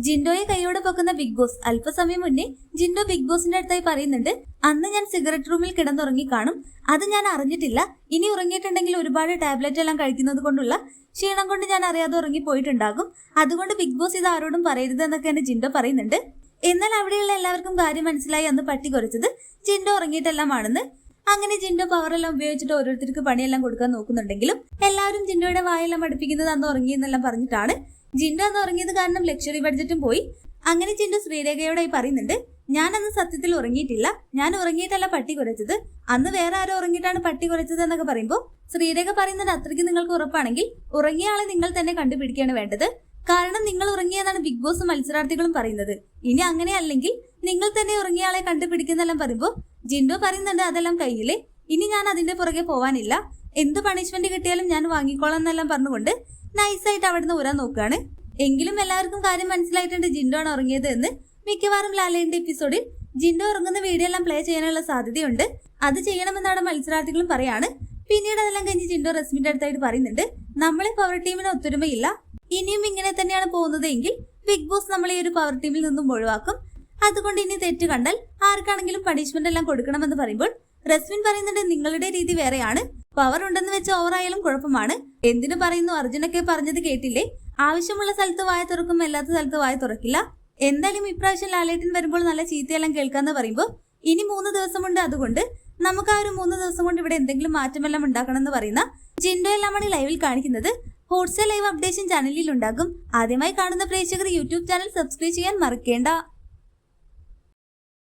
ജിൻഡോയെ കൈയോടെ പൊക്കുന്ന big boss അല്പസമയം മുന്നേ ജിൻഡോ ബിഗ് ബോസിന്റെ അടുത്തായി പറയുന്നുണ്ട്, അന്ന് ഞാൻ സിഗരറ്റ് റൂമിൽ കിടന്നുറങ്ങി കാണും, അത് ഞാൻ അറിഞ്ഞിട്ടില്ല. ഇനി ഉറങ്ങിയിട്ടുണ്ടെങ്കിൽ ഒരുപാട് ടാബ്ലറ്റ് എല്ലാം കഴിക്കുന്നത് കൊണ്ടുള്ള ക്ഷീണം കൊണ്ട് ഞാൻ അറിയാതെ ഉറങ്ങിപ്പോയിട്ടുണ്ടാകും. അതുകൊണ്ട് ബിഗ് ബോസ് ഇത് ആരോടും പറയരുത് എന്നൊക്കെയാണ് ജിൻഡോ പറയുന്നുണ്ട്. എന്നാൽ അവിടെയുള്ള എല്ലാവർക്കും കാര്യം മനസ്സിലായി, അന്ന് പട്ടി കുറച്ചത് ജിൻഡോ ഉറങ്ങിയിട്ടെല്ലാമാണെന്ന്. അങ്ങനെ ജിൻഡോ പവറെല്ലാം ഉപയോഗിച്ചിട്ട് ഓരോരുത്തർക്ക് പണിയെല്ലാം കൊടുക്കാൻ നോക്കുന്നുണ്ടെങ്കിലും എല്ലാവരും ജിൻഡോയുടെ വായെല്ലാം അടുപ്പിക്കുന്നത് അന്ന് ഉറങ്ങിയെന്നെല്ലാം പറഞ്ഞിട്ടാണ്. ജിൻഡോ അന്ന് ഉറങ്ങിയത് കാരണം ലക്ഷറി ബഡ്ജറ്റും പോയി. അങ്ങനെ ജിൻഡോ ശ്രീരേഖയോടായി പറയുന്നുണ്ട്, ഞാൻ അന്ന് സത്യത്തിൽ ഉറങ്ങിയിട്ടില്ല, ഞാൻ ഉറങ്ങിയിട്ടല്ല പട്ടി കുരച്ചത്, അന്ന് വേറെ ആരോ ഉറങ്ങിയിട്ടാണ് പട്ടി കുരച്ചത് എന്നൊക്കെ പറയുമ്പോൾ ശ്രീരേഖ പറയുന്നത്, അത്രയ്ക്ക് നിങ്ങൾക്ക് ഉറപ്പാണെങ്കിൽ ഉറങ്ങിയ ആളെ നിങ്ങൾ തന്നെ കണ്ടുപിടിക്കുകയാണ് വേണ്ടത്. കാരണം നിങ്ങൾ ഉറങ്ങിയെന്നാണ് ബിഗ് ബോസ് മത്സരാർത്ഥികളും പറയുന്നത്. ഇനി അങ്ങനെ അല്ലെങ്കിൽ നിങ്ങൾ തന്നെ ഉറങ്ങിയ ആളെ കണ്ടുപിടിക്കുന്നെല്ലാം പറയുമ്പോൾ ജിൻഡോ പറയുന്നുണ്ട്, അതെല്ലാം കഴിഞ്ഞില്ലേ, ഇനി ഞാൻ അതിന്റെ പുറകെ പോവാനില്ല, എന്ത് പണിഷ്മെന്റ് കിട്ടിയാലും ഞാൻ വാങ്ങിക്കോളാം എന്നെല്ലാം പറഞ്ഞുകൊണ്ട് നൈസായിട്ട് അവിടുന്ന് ഊരാൻ നോക്കുകയാണ്. എങ്കിലും എല്ലാവർക്കും കാര്യം മനസ്സിലായിട്ടുണ്ട് ജിൻഡോ ആണ് ഉറങ്ങിയത് എന്ന്. മിക്കവാറും ലാലേന്റെ എപ്പിസോഡിൽ ജിൻഡോ ഉറങ്ങുന്ന വീഡിയോ എല്ലാം പ്ലേ ചെയ്യാനുള്ള സാധ്യതയുണ്ട്. അത് ചെയ്യണമെന്നാണ് മത്സരാർത്ഥികളും പറയാണ്. പിന്നീട് അതെല്ലാം കഴിഞ്ഞ് ജിൻഡോ റസ്മിന്റെ അടുത്തായിട്ട് പറയുന്നുണ്ട്, നമ്മളെ പവർ ടീമിന് ഒത്തൊരുമയില്ല, ഇനിയും ഇങ്ങനെ തന്നെയാണ് പോകുന്നത് എങ്കിൽ ബിഗ് ബോസ് നമ്മളെ ഒരു പവർ ടീമിൽ നിന്നും ഒഴിവാക്കും. അതുകൊണ്ട് ഇനി തെറ്റ് കണ്ടാൽ ആർക്കാണെങ്കിലും പണിഷ്മെന്റ് എല്ലാം കൊടുക്കണമെന്ന് പറയുമ്പോൾ റസ്മിൻ പറയുന്നുണ്ട്, നിങ്ങളുടെ രീതി വേറെയാണ്, പവർ ഉണ്ടെന്ന് വെച്ച് ഓവറായാലും കുഴപ്പമാണ്. എന്തിനു പറയുന്നു, അർജുനൊക്കെ പറഞ്ഞത് കേട്ടില്ലേ, ആവശ്യമുള്ള സ്ഥലത്ത് വായ തുറക്കും, അല്ലാത്ത സ്ഥലത്ത് വായ തുറക്കില്ല. എന്തായാലും ഇപ്രാവശ്യം ലാലേട്ടൻ വരുമ്പോൾ നല്ല ചീത്തയെല്ലാം കേൾക്കാന്ന് പറയുമ്പോൾ ഇനി 3 ദിവസമുണ്ട്, അതുകൊണ്ട് നമുക്ക് ആ ഒരു 3 ദിവസം കൊണ്ട് ഇവിടെ എന്തെങ്കിലും മാറ്റമെല്ലാം ഉണ്ടാക്കണം എന്ന് പറയുന്ന ജിൻഡോ എല്ലാമാണ് ലൈവിൽ കാണിക്കുന്നത്. ഹോട്ട്സ്റ്റാർ ലൈവ് അപ്ഡേഷൻ ചാനലിൽ ഉണ്ടാകും. ആദ്യമായി കാണുന്ന പ്രേക്ഷകർ യൂട്യൂബ് ചാനൽ സബ്സ്ക്രൈബ് ചെയ്യാൻ മറക്കേണ്ട.